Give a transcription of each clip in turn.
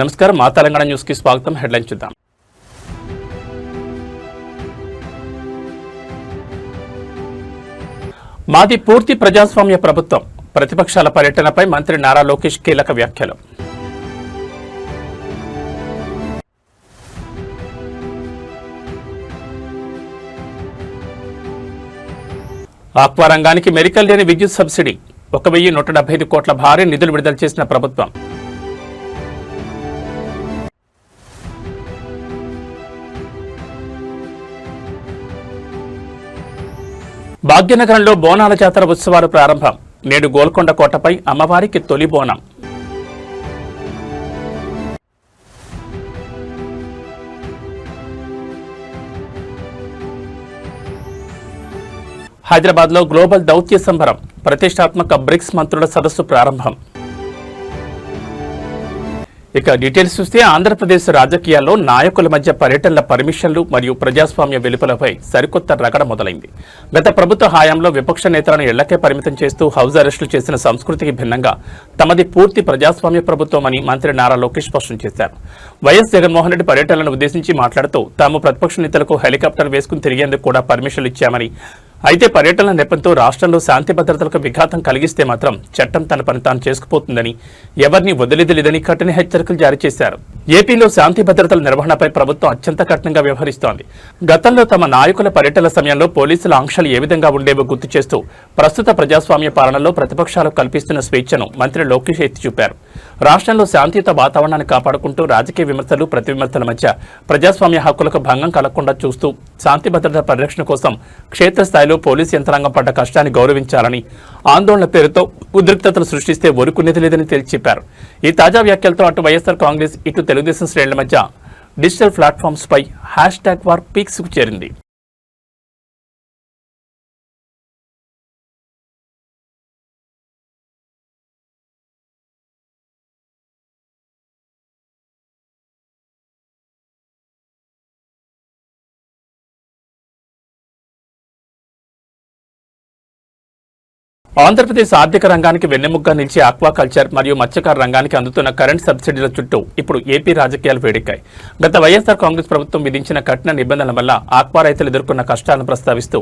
నమస్కారం, మా తెలంగాణ న్యూస్ కి స్వాగతం. హెడ్లైన్ చూద్దాం. మాది పూర్తి ప్రజాస్వామ్య ప్రభుత్వం. ప్రతిపక్షాల పర్యటనపై మంత్రి నారా లోకేష్ కీలక వ్యాఖ్యలు. ఆక్వా రంగానికి మెరికల్ లేని విద్యుత్ సబ్సిడీ 1175 కోట్ల భారీ నిధులు విడుదల చేసిన ప్రభుత్వం. భాగ్యనగరంలో బోనాల జాతర ఉత్సవాలు ప్రారంభం. నేడు గోల్కొండ కోటపై అమ్మవారికి తొలి బోనం. హైదరాబాద్లో గ్లోబల్ దౌత్య సంబరం. ప్రతిష్టాత్మక బ్రిక్స్ మంత్రుల సదస్సు ప్రారంభం. ఇక డీటెయిల్స్ చూస్తే ఆంధ్రప్రదేశ్ రాజకీయాల్లో నాయకుల మధ్య పర్యటనల పర్మిషన్లు మరియు ప్రజాస్వామ్య వెలుపలపై సరికొత్త రగడ మొదలైంది. గత ప్రభుత్వ హయాంలో విపక్ష నేతలను ఇళ్లకే పరిమితం చేస్తూ హౌస్ అరెస్టులు చేసిన సంస్కృతికి భిన్నంగా తమది పూర్తి ప్రజాస్వామ్య ప్రభుత్వం అని మంత్రి నారా లోకేష్ స్పష్టం చేశారు. వైఎస్ జగన్మోహన్ రెడ్డి పర్యటనలను ఉద్దేశించి మాట్లాడుతూ తాము ప్రతిపక్ష నేతలకు హెలికాప్టర్ వేసుకుని తిరిగేందుకు కూడా పర్మిషన్లు ఇచ్చామని, అయితే పర్యటనల నెపంతో రాష్ట్రంలో శాంతి భద్రతలకు విఘాతం కలిగిస్తే మాత్రం చట్టం తన పని తాను చేసుకుపోతుందని, ఎవరిని వదిలేదని కఠిన హెచ్చరికలు జారీ చేశారు. ఏపీలో శాంతి భద్రతల నిర్వహణపై ప్రభుత్వం అత్యంత కఠినంగా వ్యవహరిస్తోంది. గతంలో తమ నాయకుల పర్యటనల సమయంలో పోలీసుల ఆంక్షలు ఏ విధంగా ఉండేవో గుర్తు చేస్తూ ప్రస్తుత ప్రజాస్వామ్య పాలనలో ప్రతిపక్షాలకు కల్పిస్తున్న స్వేచ్ఛను మంత్రి లోకేష్ ఎత్తి చూపారు. రాష్ట్రంలో శాంతియుత వాతావరణాన్ని కాపాడుకుంటూ రాజకీయ విమర్శలు, ప్రతి విమర్శల మధ్య ప్రజాస్వామ్య హక్కులకు భంగం కలగకుండా చూస్తూ శాంతి భద్రత పరిరక్షణ కోసం క్షేత్రస్థాయిలో పోలీసు యంత్రాంగం పడ్డ కష్టాన్ని గౌరవించాలని, ఆందోళన పేరుతో ఉద్రిక్తతలు సృష్టిస్తే ఊరుకునేది లేదని తేల్చి చెప్పారు. ఈ తాజా వ్యాఖ్యలతో అటు వైఎస్ఆర్ కాంగ్రెస్, ఇటు తెలుగుదేశం శ్రేణుల మధ్య డిజిటల్ ప్లాట్ఫామ్స్ పై #వార్ పీక్స్ కు చేరింది. ఆంధ్రప్రదేశ్ ఆర్థిక రంగానికి వెన్నెముగ్గా నిలిచే ఆక్వాకల్చర్ మరియు మత్స్యకార రంగానికి అందుతున్న కరెంట్ సబ్సిడీల చుట్టూ ఇప్పుడు ఏపీ రాజకీయాలు వేడెక్కాయి. గత వైఎస్ఆర్ కాంగ్రెస్ ప్రభుత్వం విధించిన కఠిన నిబంధనల వల్ల ఆక్వా రైతులు ఎదుర్కొన్న కష్టాలను ప్రస్తావిస్తూ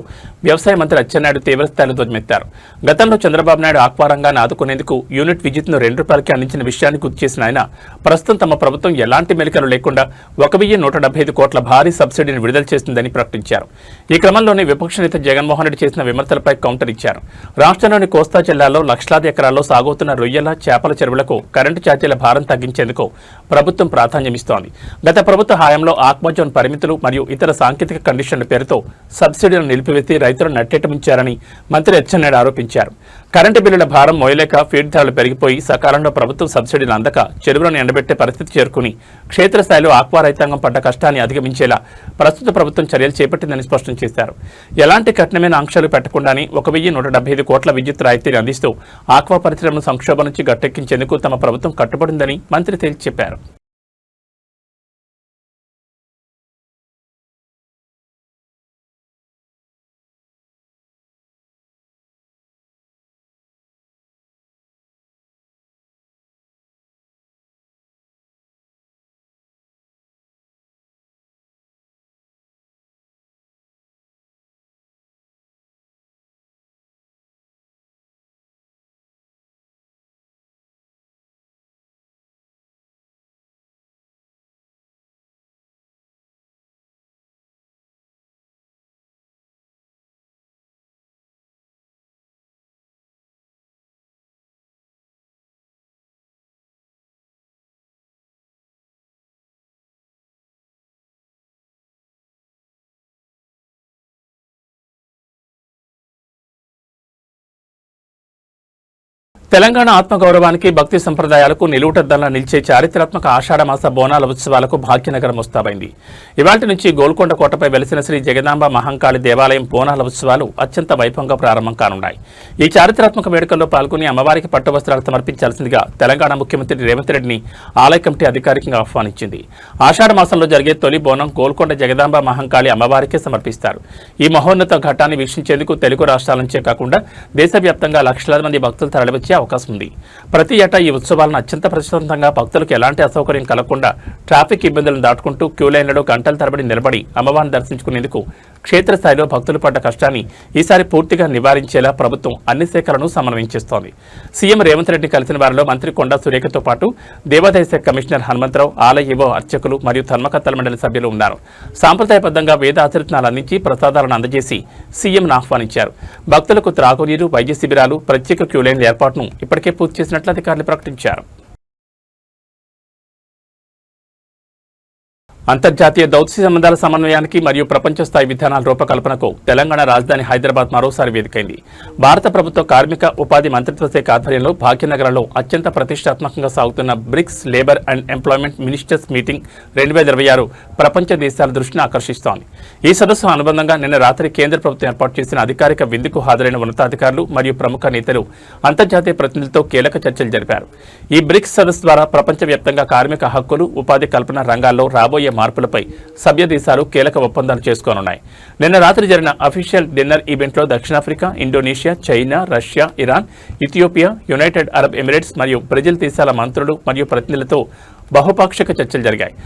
వ్యవసాయ మంత్రి అచ్చెన్నాయుడు తీవ్రస్థాయిలో ధ్వజమెత్తారు. గతంలో చంద్రబాబు నాయుడు ఆక్వా రంగాన్ని ఆదుకునేందుకు యూనిట్ విద్యుత్ను ₹2కి అందించిన విషయాన్ని గుర్తు చేసిన ఆయన, ప్రస్తుతం తమ ప్రభుత్వం ఎలాంటి మెలికలు లేకుండా 1175 కోట్ల భారీ సబ్సిడీని విడుదల చేసిందని ప్రకటించారు. ఈ క్రమంలోనే విపక్ష నేత జగన్మోహన్ రెడ్డి చేసిన విమర్శలపై కౌంటర్ ఇచ్చారు. రాష్ట్రంలో కోస్తా జిల్లాలో లక్షలాది ఎకరాల్లో సాగుతున్న రొయ్యల, చేపల చెరువులకు కరెంటు ఛార్జీల భారం తగ్గించేందుకు ప్రభుత్వం ప్రాధాన్యమిస్తోంది. గత ప్రభుత్వ హయాంలో ఆక్వాజోన్ పరిమితులు మరియు ఇతర సాంకేతిక కండిషన్ల పేరుతో సబ్సిడీలను నిలిపివేసి రైతులను నట్టేటముంచారని మంత్రి అచ్చెన్నాయుడు ఆరోపించారు. కరెంటు బిల్లుల భారం మోయలేక ఫీడ్ ధరలు పెరిగిపోయి సకాలంలో ప్రభుత్వం సబ్సిడీలు అందక చెరువులను ఎండబెట్టే పరిస్థితి చేరుకుని క్షేత్రస్థాయిలో ఆక్వా రైతాంగం పడ్డ కష్టాన్ని అధిగమించేలా ప్రస్తుత ప్రభుత్వం చర్యలు చేపట్టిందని స్పష్టం చేశారు. ఎలాంటి కఠినమైన ఆంక్షలు పెట్టకుండానే 1175 కోట్ల విద్యుత్ రాయితీని అందిస్తూ ఆక్వా పరిశ్రమను సంక్షోభం నుంచి గట్టెక్కించేందుకు తమ ప్రభుత్వం కట్టుబడిందని మంత్రి తేల్చి చెప్పారు. తెలంగాణ ఆత్మగౌరవానికి, భక్తి సంప్రదాయాలకు నిలువుటద్దలా నిలిచే చారిత్రాత్మక ఆషాఢమాస బోనాల ఉత్సవాలకు భాగ్యనగరం ముస్తాబైంది. ఇవాల్టి నుంచి గోల్కొండ కోటపై వెలిసిన శ్రీ జగదాంబ మహంకాళి దేవాలయం బోనాల ఉత్సవాలు అత్యంత వైభవంగా ప్రారంభం కానున్నాయి. ఈ చారిత్రాత్మక వేడుకల్లో పాల్గొని అమ్మవారికి పట్టు వస్త్రాలు సమర్పించాల్సిందిగా తెలంగాణ ముఖ్యమంత్రి రేవంత్ రెడ్డిని ఆలయ కమిటీ అధికారికంగా ఆహ్వానించింది. ఆషాఢ మాసంలో జరిగే తొలి బోనం గోల్కొండ జగదాంబ మహంకాళి అమ్మవారికే సమర్పిస్తారు. ఈ మహోన్నత ఘట్టాన్ని వీక్షించేందుకు తెలుగు రాష్ట్రాల నుంచే కాకుండా దేశవ్యాప్తంగా లక్షలాది మంది భక్తులు తరలివచ్చే అవకాశం ఉంది. ప్రతి ఏటా ఈ ఉత్సవాలను అత్యంత ప్రశాంతంగా భక్తులకు ఎలాంటి అసౌకర్యం కలగకుండా ట్రాఫిక్ ఇబ్బందులను దాటుకుంటూ క్యూ లైన్లలో గంటల తరబడి నిలబడి అమ్మవారిని దర్శించుకునేందుకు క్షేత్రస్థాయిలో భక్తులు పడ్డ కష్టాన్ని ఈసారి పూర్తిగా నివారించేలా ప్రభుత్వం అన్ని శాఖలను సమన్వయం చేస్తోంది. సీఎం రేవంత్ రెడ్డి కలిసిన వారిలో మంత్రి కొండా సురేఖతో పాటు దేవాదాయ శాఖ కమిషనర్ హనుమంతరావు, ఆలయ ఈవో, అర్చకులు మరియు ధర్మకర్తల మండలి సభ్యులు ఉన్నారు. సాంప్రదాయబద్ధంగా వేద ఆచరితనాలు అందించి ప్రసాదాలను అందజేసి సీఎంను ఆహ్వానించారు. భక్తులకు త్రాగునీరు, వైద్య శిబిరాలు, ప్రత్యేక క్యూ లైన్ల ఏర్పాటును ఇప్పటికే పూర్తి చేసినట్లు అధికారులు ప్రకటించారు. అంతర్జాతీయ దౌత్య సంబంధాల సమన్వయానికి మరియు ప్రపంచ స్థాయి విధానాల రూపకల్పనకు తెలంగాణ రాజధాని హైదరాబాద్ మరోసారి వేదికైంది. భారత ప్రభుత్వ కార్మిక ఉపాధి మంత్రిత్వ శాఖ ఆధ్వర్యంలో భాగ్యనగరంలో అత్యంత ప్రతిష్టాత్మకంగా సాగుతున్న BRICS labour and employment ministers meeting 2026 ప్రపంచ దేశాల దృష్టిని ఆకర్షిస్తోంది. ఈ సదస్సు అనుబంధంగా నిన్న రాత్రి కేంద్ర ప్రభుత్వం ఏర్పాటు చేసిన అధికారిక విందుకు హాజరైన ఉన్నతాధికారులు మరియు ప్రముఖ నేతలు అంతర్జాతీయ ప్రతినిధులతో కీలక చర్చలు జరిపారు. ఈ బ్రిక్స్ సదస్సు ద్వారా ప్రపంచవ్యాప్తంగా కార్మిక హక్కులు, ఉపాధి కల్పన రంగాల్లో రాబోయే మార్పులపై సభ్య దేశాలు కీలక ఒప్పందాలు చేసుకోనున్నాయి. నిన్న రాత్రి జరిగిన అఫీషియల్ డిన్నర్ ఈవెంట్లో దక్షిణాఫ్రికా, Indonesia, China, Russia, Iran, Ethiopia, United Arab Emirates మరియు బ్రెజిల్ దేశాల మంత్రులు మరియు ప్రతినిధులతో బహుపాక్షిక చర్చలు జరిగాయి.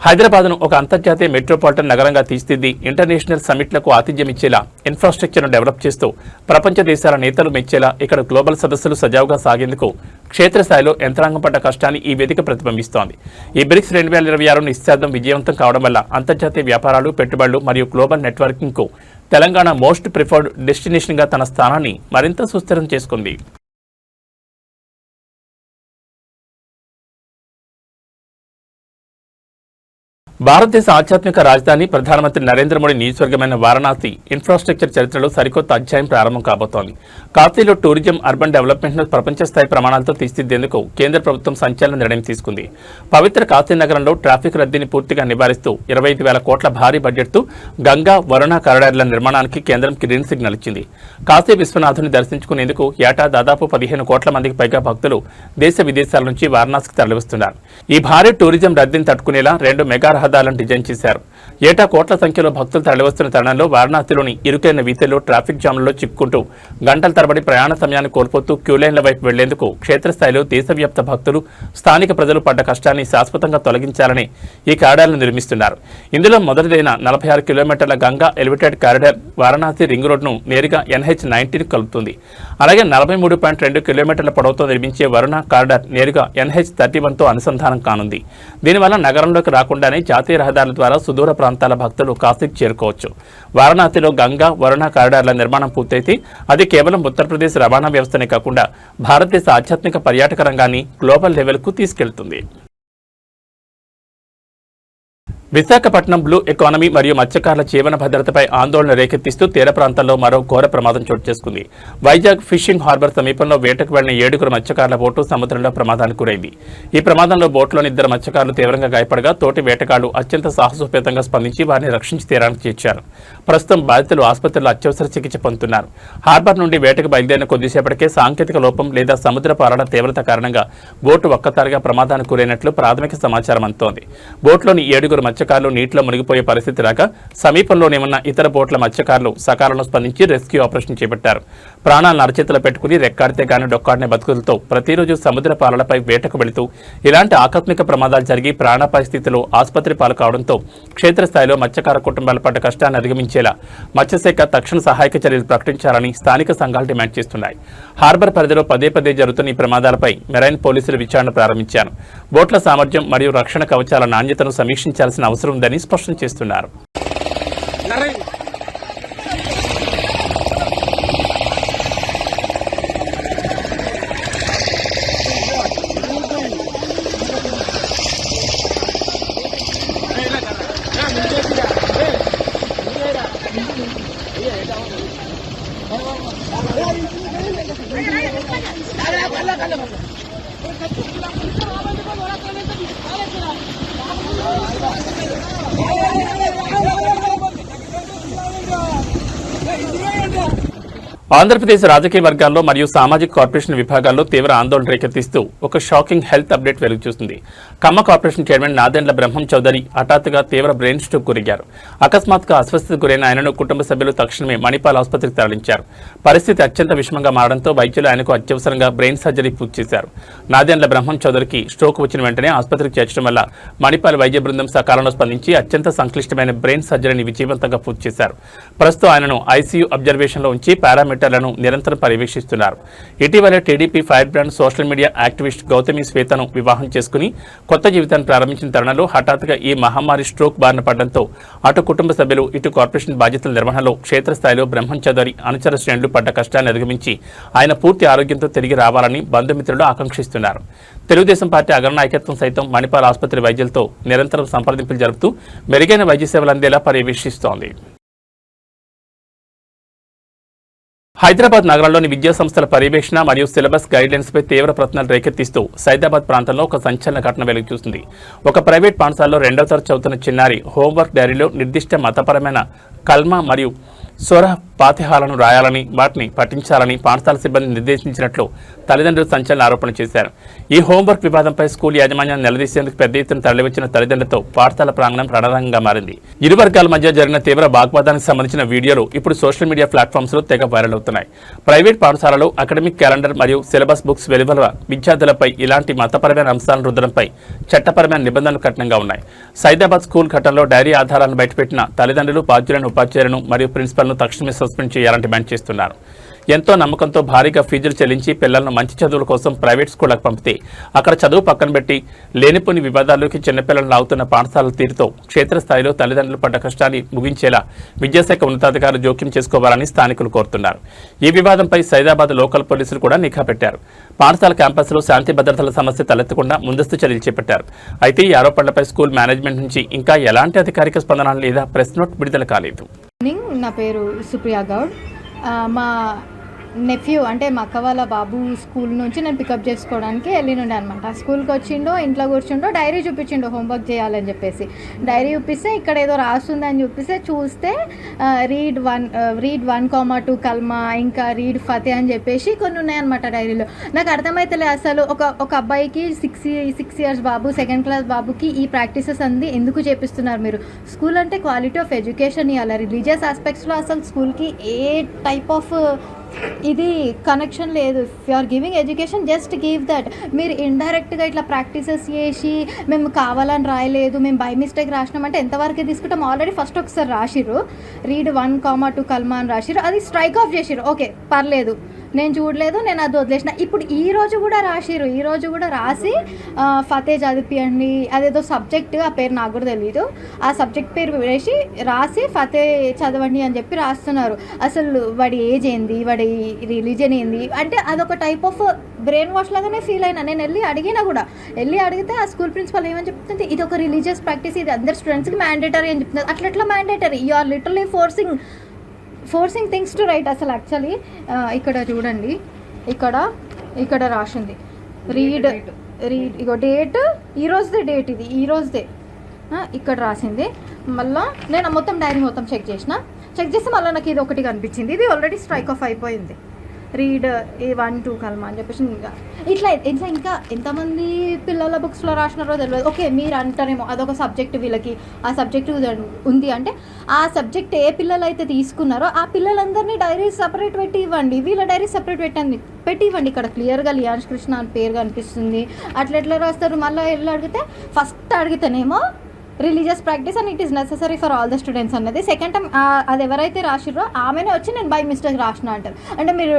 హైదరాబాద్ను ఒక అంతర్జాతీయ మెట్రోపాలిటన్ నగరంగా తీర్చిదిద్ది ఇంటర్నేషనల్ సమ్మిట్లకు ఆతిథ్యం ఇచ్చేలా ఇన్ఫ్రాస్ట్రక్చర్ను డెవలప్ చేస్తూ ప్రపంచ దేశాల నేతలు మెచ్చేలా ఇక్కడ గ్లోబల్ సదస్సులు సజావుగా సాగేందుకు క్షేత్రస్థాయిలో యంత్రాంగం పడ్డ కష్టాన్ని ఈ వేదిక ప్రతిబింబిస్తోంది. ఈ బ్రిక్స్ 2026 నిశ్చార్థం విజయవంతం కావడం వల్ల అంతర్జాతీయ వ్యాపారాలు, పెట్టుబడులు మరియు గ్లోబల్ నెట్వర్కింగ్కు తెలంగాణ మోస్ట్ ప్రిఫర్డ్ డెస్టినేషన్గా తన స్థానాన్ని మరింత సుస్థిరం చేసుకుంది. భారతదేశ ఆధ్యాత్మిక రాజధాని ప్రధానమంత్రి నరేంద్ర మోడీ నియోజకవర్గమైన వారణాసి ఇన్ఫ్రాస్ట్రక్చర్ చరిత్రలో సరికొత్త అధ్యాయం ప్రారంభం కాబోతోంది. కాశీలో టూరిజం, అర్బన్ డెవలప్మెంట్ను ప్రపంచ స్థాయి ప్రమాణాలతో తీర్చిదిద్దేందుకు కేంద్ర ప్రభుత్వం సంచలన నిర్ణయం తీసుకుంది. పవిత్ర కాశీ నగరంలో ట్రాఫిక్ రద్దీని పూర్తిగా నివారిస్తూ 25,000 కోట్ల భారీ బడ్జెట్తో గంగా, వరుణ కారిడార్ల నిర్మాణానికి కేంద్రం గ్రీన్ సిగ్నల్ ఇచ్చింది. కాశీ విశ్వనాథుని దర్శించుకునేందుకు ఏటా దాదాపు 15 కోట్ల మందికి పైగా భక్తులు దేశ విదేశాల నుంచి వారణాసికి తరలివస్తున్నారు. ఈ భారీ టూరిజం రద్దీని తట్టుకునేలా 2 మెగా రహదారులను డిజైన్ చేశారు. ఏటా కోట్ల సంఖ్యలో భక్తులు తరలివస్తున్న తరుణంలో వారణాసిలోని ఇరుకైన వీధుల్లో ట్రాఫిక్ జామ్లలో చిక్కుకుంటూ గంటల తరబడి ప్రయాణ సమయాన్ని కోల్పోతూ క్యూలైన్ల వైపు వెళ్లేందుకు క్షేత్రస్థాయిలో దేశవ్యాప్త భక్తులు, స్థానిక ప్రజలు పడ్డ కష్టాన్ని శాశ్వతంగా తొలగించాలని ఈ కారిడార్లను నిర్మిస్తున్నారు. ఇందులో మొదటిదైన 46 కిలోమీటర్ల Ganga elevated corridor Varanasi ring రోడ్ను నేరుగా NH-19 కలుపుతుంది. అలాగే 43.2 కిలోమీటర్ల పొడవుతో నిర్మించే వరుణ కారిడార్ నేరుగా NH-31తో అనుసంధానం కానుంది. దీనివల్ల నగరంలోకి రాకుండానే జాతీయ రహదారుల ద్వారా సుదూర ప్రాంతాల భక్తులు కాశీకి చేరుకోవచ్చు. వారణాసిలో గంగా, వరుణ కారిడార్ల నిర్మాణం పూర్తయితే అది కేవలం ఉత్తరప్రదేశ్ రవాణా వ్యవస్థనే కాకుండా భారతదేశ ఆధ్యాత్మిక పర్యాటక రంగాన్ని గ్లోబల్ లెవెల్కు తీసుకెళ్తుంది. విశాఖపట్నం బ్లూ ఎకానమీ మరియు మత్స్యకారుల జీవన భద్రతపై ఆందోళన రేకెత్తిస్తూ తీర ప్రాంతాల్లో మరో ఘోర ప్రమాదం చోటు చేసుకుంది. వైజాగ్ ఫిషింగ్ హార్బర్ సమీపంలో వేటకు వెళ్లిన 7 మత్స్యకారుల బోటు సముద్రంలో ప్రమాదానికి గురైంది. ఈ ప్రమాదంలో బోట్లోని 2 మత్స్యకారులు తీవ్రంగా గాయపడగా తోటి వేటగాళ్లు అత్యంత సాహసోపేతంగా స్పందించి వారిని రక్షించి తీరానికి చేర్చారు. ప్రస్తుతం బాధితులు ఆసుపత్రిలో అత్యవసర చికిత్స పొందుతున్నారు. హార్బర్ నుండి వేటకు బయలుదేరిన కొద్దిసేపటికే సాంకేతిక లోపం లేదా సముద్రపు అలల తీవ్రత కారణంగా బోటు ఒక్కసారిగా ప్రమాదానికి గురైనట్లు ప్రాథమిక సమాచారం అందుతోంది. బోట్లోని 7 మత్స్యకారులు నీటిలో మునిగిపోయే పరిస్థితి రాక సమీపంలోనే ఉన్న ఇతర బోట్ల మత్స్యకారులు సకాలంలో స్పందించి రెస్క్యూ ఆపరేషన్ చేపట్టారు. ప్రాణాలను అరచేతిలో పెట్టుకుని రెక్కాడితే గాని డొక్కాడిన బతుకులతో ప్రతిరోజు సముద్ర పాలలపై వేటకు వెళుతూ ఇలాంటి ఆకస్మిక ప్రమాదాలు జరిగి ప్రాణాపాయ స్థితిలో ఆసుపత్రి పాలు కావడంతో క్షేత్రస్థాయిలో మత్స్యకార కుటుంబాలు పడ్డ కష్టాన్ని అధిగమించేలా మత్స్యశాఖ తక్షణ సహాయక చర్యలు ప్రకటించాలని స్థానిక సంఘాలు డిమాండ్ చేస్తున్నాయి. హార్బర్ పరిధిలో పదే జరుగుతున్న ఈ ప్రమాదాలపై మెరైన్ పోలీసులు విచారణ ప్రారంభించారు. బోట్ల సామర్థ్యం మరియు రక్షణ కవచాల నాణ్యతను సమీక్షించాల్సిన అవసరం ఉందని స్పష్టం చేస్తున్నారు. ఆంధ్రప్రదేశ్ రాజకీయ వర్గాల్లో మరియు సామాజిక కార్పొరేషన్ విభాగాల్లో తీవ్ర ఆందోళన రేకెత్తిస్తూ ఒక షాకింగ్ హెల్త్ అప్డేట్ వెలుగు చూస్తుంది. ఖమ్మ కార్పొరేషన్ చైర్మన్ నాదెండ్ల బ్రహ్మం చౌదరి హఠాత్తుగా తీవ్ర బ్రెయిన్ స్ట్రోక్ గురయ్యారు. అకస్మాత్తుగా అస్వస్థతకు గురైన ఆయనను కుటుంబ సభ్యులు తక్షణమే మణిపాల్ ఆసుపత్రికి తరలించారు. పరిస్థితి అత్యంత విషమంగా మారడంతో వైద్యులు ఆయనకు అత్యవసరంగా బ్రెయిన్ సర్జరీ పూర్తి చేశారు. నాదెండ్ల బ్రహ్మం చౌదరికి స్ట్రోక్ వచ్చిన వెంటనే ఆసుపత్రికి చేర్చడం వల్ల మణిపాల్ వైద్య బృందం సకాలంలో స్పందించి అత్యంత సంక్లిష్టమైన బ్రెయిన్ సర్జరీని విజయవంతంగా పూర్తి చేశారు. ప్రస్తుతం ఆయనను ఐసీయూ అబ్జర్వేషన్లో ఉంచి పారామీటర్లను నిరంతరం పర్యవేక్షిస్తున్నారు. ఇటీవల TDP fire brand social media activist Gautami శ్వేతను వివాహం చేసుకుని కొత్త జీవితాన్ని ప్రారంభించిన తరుణంలో హఠాత్తుగా ఈ మహమ్మారి స్ట్రోక్ బారిన పడడంతో అటు కుటుంబ సభ్యులు ఇటు కార్పొరేషన్ బాధ్యతల నిర్వహణలో క్షేత్రస్థాయిలో బ్రహ్మం చౌదరి అనుచర శ్రేణులు పడ్డ కష్టాన్ని అధిగమించి ఆయన పూర్తి ఆరోగ్యంతో తిరిగి రావాలని బంధుమిత్రులు ఆకాంక్షిస్తున్నారు. తెలుగుదేశం పార్టీ అగ్ర నాయకత్వం సైతం మణిపాల్ ఆసుపత్రి వైద్యులతో నిరంతరం సంప్రదింపులు జరుపుతూ మెరుగైన వైద్య సేవలు అందేలా పర్యవేక్షిస్తోంది. హైదరాబాద్ నగరంలోని విద్యా సంస్థల పర్యవేక్షణ మరియు సిలబస్ గైడ్లైన్స్ పై తీవ్ర ప్రశ్నలు రేకెత్తిస్తూ సైదాబాద్ ప్రాంతంలో ఒక సంచలన ఘటన వెలుగు చూసింది. ఒక ప్రైవేట్ పాఠశాలలో 2వ తరగతి చదువుతున్న చిన్నారి హోంవర్క్ డైరీలో నిర్దిష్ట మతపరమైన కల్మా మరియు సూరహ్ ఫాతిహాలను రాయాలని వాటిని పఠించాలని పాఠశాల సిబ్బంది నిర్దేశించినట్లు తల్లిదండ్రులు సంచలన ఆరోపణ చేశారు. ఈ హోంవర్క్ వివాదంపై స్కూల్ యాజమాన్యాన్ని నిలదీసేందుకు పెద్ద ఎత్తున తరలివచ్చిన తల్లిదండ్రులతో పాఠశాల ప్రాంగణం రణరంగంగా మారింది. ఇరు వర్గాల మధ్య జరిగిన తీవ్ర వాగ్వాదానికి సంబంధించిన వీడియోలు ఇప్పుడు సోషల్ మీడియా ప్లాట్ఫామ్స్ లో తెగ వైరల్ అవుతున్నాయి. ప్రైవేట్ పాఠశాలలో అకాడమిక్ క్యాలెండర్ మరియు సిలబస్ బుక్స్ వెలువల విద్యార్థులపై ఇలాంటి మతపరమైన అంశాలను రుద్దడంపై చట్టపరమైన నిబంధనలు కఠినంగా ఉన్నాయి. సైదాబాద్ స్కూల్ ఘటనలో డైరీ ఆధారాలను బయటపెట్టిన తల్లిదండ్రులు బాధ్యులను ఉపాధ్యాయులను మరియు ప్రిన్సిపల్ను తక్షణమే సస్పెండ్ చేయాలని డిమాండ్ చేస్తున్నారు. ఎంతో నమ్మకంతో భారీగా ఫీజులు చెల్లించి పిల్లలను మంచి చదువుల కోసం ప్రైవేట్ స్కూళ్లకు పంపితే అక్కడ చదువు పక్కన పెట్టి లేనిపోని వివాదాల్లోకి చిన్నపిల్లలను లాగుతున్న పాఠశాలల తీరుతో క్షేత్రస్థాయిలో తల్లిదండ్రులు పడ్డ కష్టాన్ని ముగించేలా విద్యాశాఖ ఉన్నతాధికారులు జోక్యం చేసుకోవాలని స్థానికులు కోరుతున్నారు. ఈ వివాదంపై సైదాబాద్ లోకల్ పోలీసులు కూడా నిఘా పెట్టారు. పాఠశాల క్యాంపస్లో శాంతి భద్రతల సమస్య తలెత్తకుండా ముందస్తు చర్యలు చేపట్టారు. అయితే ఈ ఆరోపణలపై స్కూల్ మేనేజ్మెంట్ నుంచి ఇంకా ఎలాంటి అధికారిక స్పందన లేదా ప్రెస్ నోట్ విడుదల కాలేదు. నా పేరు సుప్రియా గౌడ్. మా నెఫ్యూ అంటే మా అక్క వాళ్ళ బాబు స్కూల్ నుంచి నేను పికప్ చేసుకోవడానికి వెళ్ళినుండే అనమాట. స్కూల్కి వచ్చిండో ఇంట్లో కూర్చుండో డైరీ చూపించిండో హోంవర్క్ చేయాలని చెప్పేసి. డైరీ చూపిస్తే ఇక్కడ ఏదో రాస్తుందని చూపిస్తే చూస్తే రీడ్ 1,2 కల్మా ఇంకా రీడ్ ఫతే అని చెప్పేసి కొన్ని ఉన్నాయన్నమాట డైరీలో. నాకు అర్థమైతలే అసలు ఒక అబ్బాయికి 6 ఇయర్స్ బాబు 2nd క్లాస్ బాబుకి ఈ ప్రాక్టీసెస్ అంది ఎందుకు చేపిస్తున్నారు మీరు? స్కూల్ అంటే క్వాలిటీ ఆఫ్ ఎడ్యుకేషన్ ఇవ్వాలి. రిలీజియస్ ఆస్పెక్ట్స్లో అసలు స్కూల్కి ఏ టైప్ ఆఫ్ ఇది కనెక్షన్ లేదు. If you are giving education just give that. మీరు ఇండైరెక్ట్గా ఇట్లా ప్రాక్టీసెస్ చేసి మేము కావాలని రాయలేదు, మేము బై మిస్టేక్ రాసినామంటే ఎంతవరకు తీసుకుంటాం? ఆల్రెడీ ఫస్ట్ ఒకసారి రాసిర్రు, రీడ్ 1,2 కల్మా అని రాసిర్రు, అది స్ట్రైక్ ఆఫ్ చేసిర్రు. ఓకే పర్లేదు, నేను చూడలేదు, నేను అది వదిలేసిన. ఇప్పుడు ఈ రోజు కూడా రాసి ఫతే చదివియండి, అదేదో సబ్జెక్ట్, ఆ పేరు నాకు కూడా తెలీదు, ఆ సబ్జెక్ట్ పేరు వేసి రాసి ఫతే చదవండి అని చెప్పి రాస్తున్నారు. అసలు వాడి ఏజ్ ఏంది, వాడి రిలీజన్ ఏంది అంటే అదొక టైప్ ఆఫ్ బ్రెయిన్ వాష్ లాగానే ఫీల్ అయినా. నేను వెళ్ళి అడిగితే ఆ స్కూల్ ప్రిన్సిపల్ ఏమని చెప్తుంది, ఇది ఒక రిలీజియస్ ప్రాక్టీస్, ఇది అందరు స్టూడెంట్స్కి మ్యాండేటరీ అని చెప్తున్నారు. అట్లా mandatory? You are literally forcing things to write. అసలు యాక్చువల్లీ ఇక్కడ చూడండి, ఇక్కడ రాసింది రీడ్ ఇగో డేట్, ఈ రోజుదే ఇక్కడ రాసింది. మళ్ళీ నేను మొత్తం డైరీ మొత్తం చెక్ చేస్తే మళ్ళీ నాకు ఇది ఒకటి కనిపించింది. ఇది ఆల్రెడీ స్ట్రైక్ ఆఫ్ అయిపోయింది. రీడ్ 1,2 కల్మా అని చెప్పేసి ఇట్లా ఇంకా ఎంతమంది పిల్లల బుక్స్లో రాసినారో తెలియదు. ఓకే మీరు అంటారేమో అదొక సబ్జెక్ట్, వీళ్ళకి ఆ సబ్జెక్ట్ ఉంది అంటే ఆ సబ్జెక్ట్ ఏ పిల్లలు అయితే తీసుకున్నారో ఆ పిల్లలందరినీ డైరీ సపరేట్ పెట్టి ఇవ్వండి, వీళ్ళ డైరీ సపరేట్ పెట్టి ఇవ్వండి. ఇక్కడ క్లియర్గా లియాన్స్ కృష్ణ అని పేరు కనిపిస్తుంది. ఎట్లా రాస్తారు? మళ్ళీ ఫస్ట్ అడిగితేనేమో religious practice and it is necessary for all the students అన్నది. సెకండ్ టైం అది ఎవరైతే రాసిర్రో ఆమెనే వచ్చి నేను బై మిస్టేక్ రాసిన అంటారు. అంటే మీరు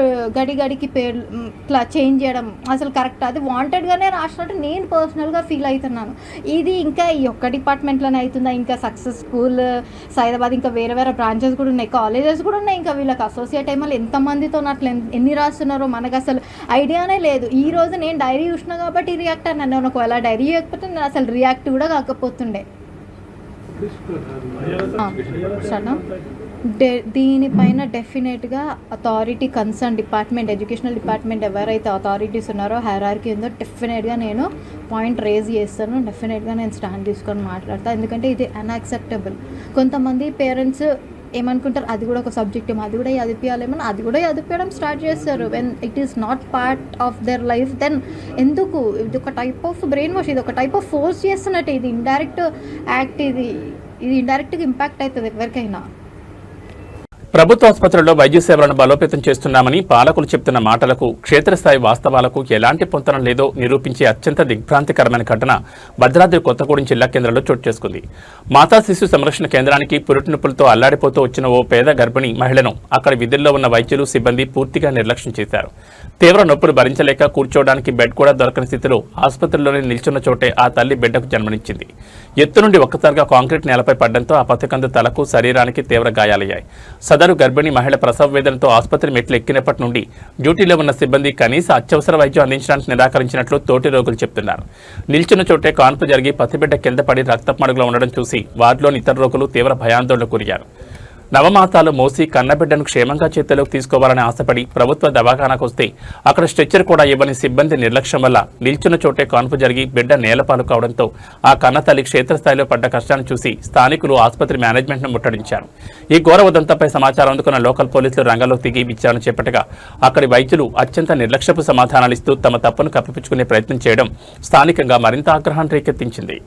గడికి పేరు ఇట్లా చేంజ్ చేయడం అసలు కరెక్ట్? అది వాంటెడ్గానే రాసినట్టు నేను పర్సనల్గా ఫీల్ అవుతున్నాను. ఇది ఇంకా ఈ ఒక్క డిపార్ట్మెంట్లోనే అవుతుందా? ఇంకా సక్సెస్ స్కూల్ సైదాబాద్ ఇంకా వేరే బ్రాంచెస్ కూడా ఉన్నాయి, కాలేజెస్ కూడా ఉన్నాయి. ఇంకా వీళ్ళకి అసోసియేట్ అయ్యి మళ్ళీ ఎంతమందితో అట్లా ఎన్ని రాస్తున్నారో మనకు అసలు ఐడియానే లేదు. ఈ రోజు నేను డైరీ చూసినా కాబట్టి రియాక్ట్ అన్నాను. నేను ఒకవేళ డైరీ చేయకపోతే నేను అసలు రియాక్ట్ కూడా కాకపోతుండే. దీనిపైన డెఫినెట్గా authority concern department, educational department ఎవరైతే అథారిటీస్ ఉన్నారో, హైరార్కీ ఉందో, డెఫినెట్గా నేను పాయింట్ రేజ్ చేస్తాను. డెఫినెట్గా నేను స్టాండ్ తీసుకొని మాట్లాడతాను. ఎందుకంటే ఇది అన్యాక్సెప్టబుల్. కొంతమంది పేరెంట్స్ ఏమనుకుంటారు, అది కూడా ఒక సబ్జెక్ట్ ఏమో, అది కూడా చదివించాలేమో, అది కూడా చదివించడం స్టార్ట్ చేస్తారు. When it is not part of their life, then ఎందుకు? ఇది ఒక టైప్ ఆఫ్ బ్రెయిన్ వాష్, ఇది ఒక టైప్ ఆఫ్ ఫోర్స్ చేస్తున్నట్టు, ఇది ఇండైరెక్ట్ యాక్ట్, ఇది ఇండైరెక్ట్గా ఇంపాక్ట్ అవుతుంది ఎవరికైనా. ప్రభుత్వ ఆసుపత్రుల్లో వైద్య సేవలను బలోపేతం చేస్తున్నామని పాలకులు చెప్తున్న మాటలకు క్షేత్రస్థాయి వాస్తవాలకు ఎలాంటి పొంతనం లేదో నిరూపించే అత్యంత దిగ్భ్రాంతికరమైన ఘటన భద్రాద్రి కొత్తగూడెం జిల్లా కేంద్రంలో చోటు చేసుకుంది. మాతా శిశు సంరక్షణ కేంద్రానికి పురిటి నొప్పులతో అల్లాడిపోతూ వచ్చిన ఓ పేద గర్భిణి మహిళను అక్కడ విధుల్లో ఉన్న వైద్యులు సిబ్బంది పూర్తిగా నిర్లక్ష్యం చేశారు. తీవ్ర నొప్పులు భరించలేక కూర్చోవడానికి బెడ్ కూడా దొరకని స్థితిలో ఆసుపత్రిలోనే నిల్చున్న చోటే ఆ తల్లి బిడ్డకు జన్మనిచ్చింది. ఎత్తు నుండి ఒక్కసారిగా కాంక్రీట్ నేలపై పడడంతో ఆ పథకందు తలకు శరీరానికి తీవ్ర గాయాలయ్యాయి. సదరు గర్భిణీ మహిళ ప్రసవ వేదనతో ఆసుపత్రి మెట్లు ఎక్కినప్పటి నుండి డ్యూటీలో ఉన్న సిబ్బంది కనీస అత్యవసర వైద్యం అందించడానికి నిరాకరించినట్లు తోటి రోగులు చెప్తున్నారు. నిల్చున్న చోటే కాన్పు జరిగి పసిబిడ్డ కింద పడి రక్తపు మడుగులో ఉండడం చూసి వార్డులోని ఇతర రోగులు తీవ్ర భయాందోళనకు గురయ్యారు. నవమాతాలు మోసి కన్నబిడ్డను క్షేమంగా చేతిలోకి తీసుకోవాలని ఆశపడి ప్రభుత్వ దవాఖానాకు వస్తే అక్కడ స్ట్రెచ్చర్ కూడా ఇవ్వని సిబ్బంది నిర్లక్ష్యం వల్ల నిల్చున్న చోటే కాన్పు జరిగి బిడ్డ నేలపాలు కావడంతో ఆ కన్నతల్లి క్షేత్రస్థాయిలో పడ్డ కష్టాన్ని చూసి స్థానికులు ఆసుపత్రి మేనేజ్మెంట్ను ముట్టడించారు. ఈ ఘోర ఉదంతంపై సమాచారం అందుకున్న లోకల్ పోలీసులు రంగంలోకి దిగి విచారణ చేపట్టగా అక్కడి వైద్యులు అత్యంత నిర్లక్ష్యపు సమాధానాలిస్తూ తమ తప్పును కప్పిపుచ్చుకునే ప్రయత్నం చేయడం స్థానికంగా మరింత ఆగ్రహాన్ని రేకెత్తించింది.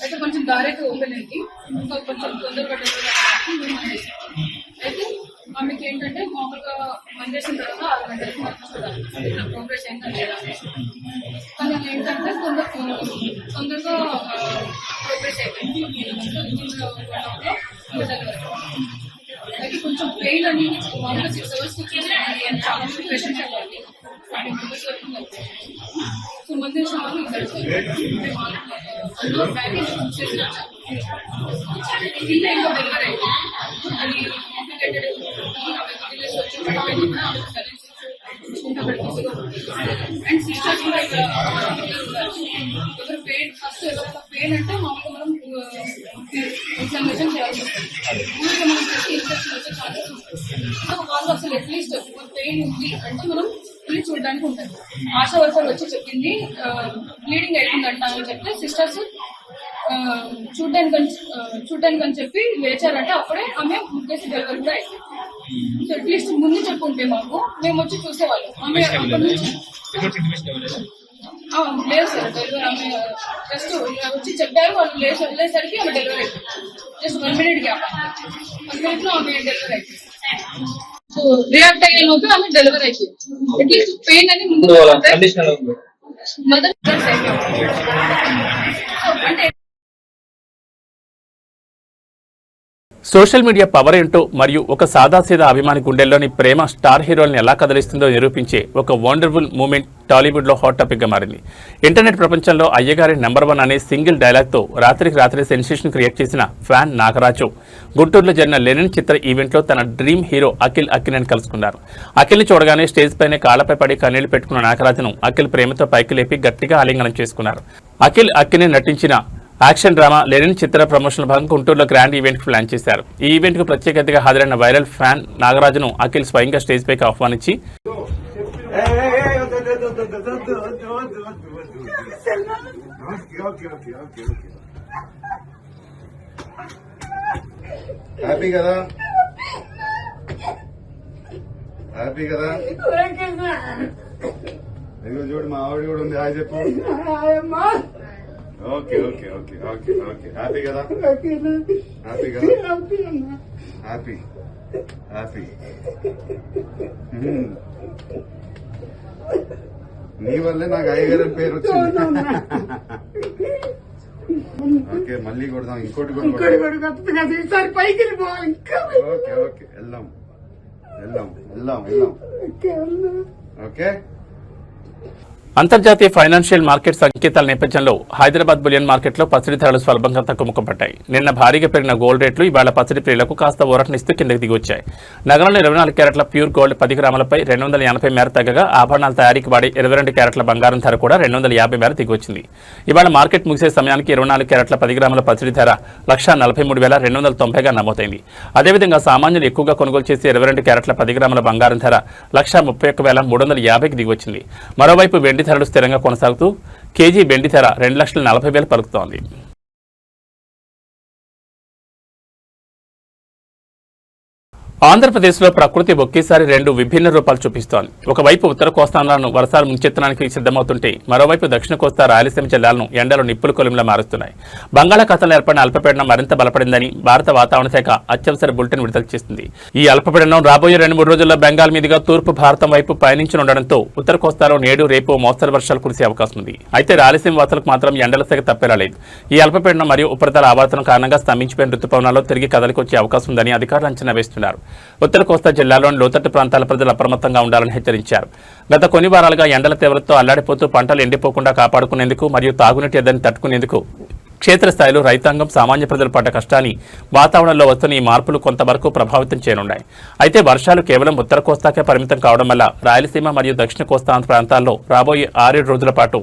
అయితే కొంచెం దారి అయితే ఓపెన్ అయింది, ఇంకా కొంచెం తొందరగా అయితే ఆమెకి ఏంటంటే మామూలుగా మంది చేసిన తర్వాత 6 గంటలకు ప్రోగ్రెస్ అయిందా లేదా కానీ ఏంటంటే తొందరగా ప్రోగ్రెస్ అయిపోయింది. అయితే కొంచెం పెయిన్ అని మామూలుగా 6 hours చాలా మంది పేషెంట్స్ అవ్వాలి. సో మంది చాలా అందులో బ్యాగేజ్ చేసిన కింద ఇంకో డెలివరీ అయింది. అది కాంప్లికేటెడ్ అండ్ సిస్టర్స్ కూడా ఇక్కడ ఎవరు పెయిన్ ఫస్ట్ ఎవరైనా పెయిన్ అంటే మామూలుగా మనం ఎగ్జామినేషన్ చేయాల్సి వస్తుంది. ఊరికే మనం ప్రతి ఇన్ఫెక్షన్ వచ్చే ఛాన్సెస్ ఉంటుంది. సో వాళ్ళు అసలు అట్లీస్ట్ పెయిన్ ఉంది అంటే మనం వెళ్ళి చూడడానికి ఉంటుంది. ఆశా వర్కర్ వచ్చి చెప్పింది బ్లీడింగ్ అవుతుందంట అని చెప్తే సిస్టర్స్ చూడడానికి అని చెప్పి లేచారంటే అప్పుడే ఆమె ముగ్గేసి డెలివరీ కూడా అయింది. సో అట్లీస్ట్ ముందు చెప్పుంటే మాకు మేము వచ్చి చూసేవాళ్ళం. ఆమె అక్కడి నుంచి లేదు సార్ డెలివరీ ఆమె జస్ట్ వచ్చి చెప్పారు, వాళ్ళు వెళ్ళేసరికి ఆమె డెలివరీ అయిపోయింది. జస్ట్ 1 minute గ్యాప్, 1 minute లో ఆమె డెలివరీ అయిపోయింది. సో రియాక్ట్ అయ్యే లోపు ఆమె డెలివరీ అయిపోయింది. అట్లీస్ట్ పెయిన్ అని ముందు మదర్ అంటే సోషల్ మీడియా పవర్ ఏంటో మరియు ఒక సాదాసీదా అభిమాని గుండెల్లోని ప్రేమ స్టార్ హీరోల్ని ఎలా కదిలిస్తుందో నిరూపించే ఒక వండర్ఫుల్ మూమెంట్ టాలీవుడ్లో హాట్ టాపిక్గా మారింది. ఇంటర్నెట్ ప్రపంచంలో అయ్యగారి #1 అనే సింగిల్ డైలాగ్తో రాత్రికి రాత్రి సెన్సేషన్ క్రియేట్ చేసిన ఫ్యాన్ నాగరాజు గుంటూరులో జరిగిన లెనిన్ చిత్ర ఈవెంట్లో తన డ్రీమ్ హీరో అఖిల్ అక్కినేని కలుసుకున్నారు. అఖిల్ని చూడగానే స్టేజ్ పైనే కాళ్లపై పడి కన్నీళ్లు పెట్టుకున్న నాగరాజును అఖిల్ ప్రేమతో పైకి లేపి గట్టిగా ఆలింగనం చేసుకున్నారు. అఖిల్ అక్కినేని నటించిన యాక్షన్ డ్రామా లెనిన్ చిత్ర ప్రమోషనల్ భాగంగా గుంటూరులో గ్రాండ్ ఈవెంట్ ప్లాన్ చేశారు. ఈ ఈవెంట్ కు ప్రత్యేక అతిథిగా హాజరైన వైరల్ ఫ్యాన్ నాగరాజును అఖిల్ స్వయంగా స్టేజ్ పైకి ఆహ్వానించి హ్యాపీ కదా హ్యాపీ కదా చూడు మా ఆవిడ కూడా ఉంది. హాయ్ చెప్పు. Okay okay okay okay okay happy కదా హ్యాపీ కదా హ్యాపీ హ్యాపీ నీ వల్లే నాకు అయ్యగారి పేరు వచ్చింది. ఓకే మళ్ళీ కొడదాం, ఇంకోటి కూడా పైకి ఓకే ఓకే వెళ్దాం వెళ్దాం వెళ్దాం వెళ్దాం ఓకే. అంతర్జాతీయ ఫైనాన్షియల్ మార్కెట్ సంకేతాల నేపథ్యంలో హైదరాబాద్ బులియన్ మార్కెట్లో పసిడి ధరలు స్వల్పంగా తగ్గుముఖపడ్డాయి. నిన్న భారీగా పెరిగిన గోల్డ్ రేట్లు ఇవాళ పసిడి ప్రియులకు కాస్త ఊరటనిస్తూ కిందకి దిగొచ్చాయి. నగరంలో 24 క్యారెట్ల ప్యూర్ గోల్డ్ 10 గ్రాములపై 280 మేర తగ్గగా ఆభరణాల తయారీకి వాడే 22 క్యారెట్ల బంగారం ధర కూడా 250 మేర దిగొచ్చింది. ఇవాళ మార్కెట్ ముగిసే సమయానికి 24 క్యారెట్ల 10 గ్రాముల పసిడి ధర 1,43,290గా నమోదైంది. అదేవిధంగా సామాన్యులు ఎక్కువగా కొనుగోలు చేసే 22 క్యారెట్ల 10 గ్రాముల బంగారం ధర 1,31,350కి దిగొచ్చింది. మరోవైపు వెండి ధరలు స్థిరంగా కొనసాగుతూ కేజీ వెండి ధర 2,40,000 పలుకుతోంది. ఆంధ్రప్రదేశ్లో ప్రకృతి ఒకేసారి 2 విభిన్న రూపాలు చూపిస్తోంది. ఒకవైపు ఉత్తర కోస్తాంధ్రాలను వర్షాలు ముంచెత్తడానికి సిద్ధమవుతుంటే మరోవైపు దక్షిణ కోస్తా రాయలసీమ జిల్లాలను ఎండలు నిప్పుల కొలిమిలా మారుస్తున్నాయి. బంగాళాఖాతంలో ఏర్పడిన అల్పపీడనం మరింత బలపడిందని భారత వాతావరణ శాఖ అత్యవసర బులెటిన్ విడుదల చేసింది. ఈ అల్పపీడనం రాబోయే 2-3 రోజుల్లో బెంగాల్ మీదుగా తూర్పు భారతం వైపు పయనించనుండడంతో ఉత్తర కోస్తాలో నేడు రేపు మోస్తరు వర్షాలు కురిసే అవకాశం ఉంది. అయితే రాయలసీమ వాసులకు మాత్రం ఎండల శాఖ తప్పేలా లేదు. ఈ అల్పపీడనం మరియు ఉపరితల ఆవర్తనం కారణంగా స్తంభించిపోయిన రుతుపవనాల్లో తిరిగి కదలికొచ్చే అవకాశం ఉందని అధికారులు అంచనా వేస్తున్నారు. ఉత్తర కోస్తా జిల్లాలోని లోతట్టు ప్రాంతాల ప్రజలు అప్రమత్తంగా ఉండాలని హెచ్చరించారు. గత కొన్ని వారాలుగా ఎండల తీవ్రతతో అల్లాడిపోతూ పంటలు ఎండిపోకుండా కాపాడుకునేందుకు మరియు తాగునీటి ఎద్దడిని తట్టుకునేందుకు క్షేత్రస్థాయిలో రైతాంగం సామాన్య ప్రజలు పడ్డ కష్టాన్ని వాతావరణంలో వస్తున్న ఈ మార్పులు కొంతవరకు ప్రభావితం చేయనున్నాయి. అయితే వర్షాలు కేవలం ఉత్తర కోస్తాకే పరిమితం కావడం వల్ల రాయలసీమ మరియు దక్షిణ కోస్తా ప్రాంతాల్లో రాబోయే 6-7 రోజుల పాటు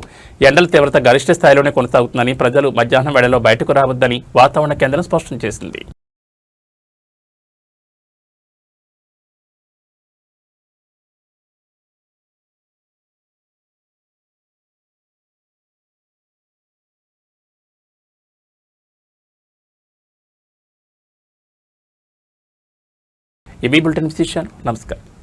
ఎండల తీవ్రత గరిష్ట స్థాయిలోనే కొనసాగుతుందని ప్రజలు మధ్యాహ్నం వేళలో బయటకు రావద్దని వాతావరణ కేంద్రం స్పష్టం చేసింది. ఈ బులెటిన్ విశేషాలు. నమస్కారం.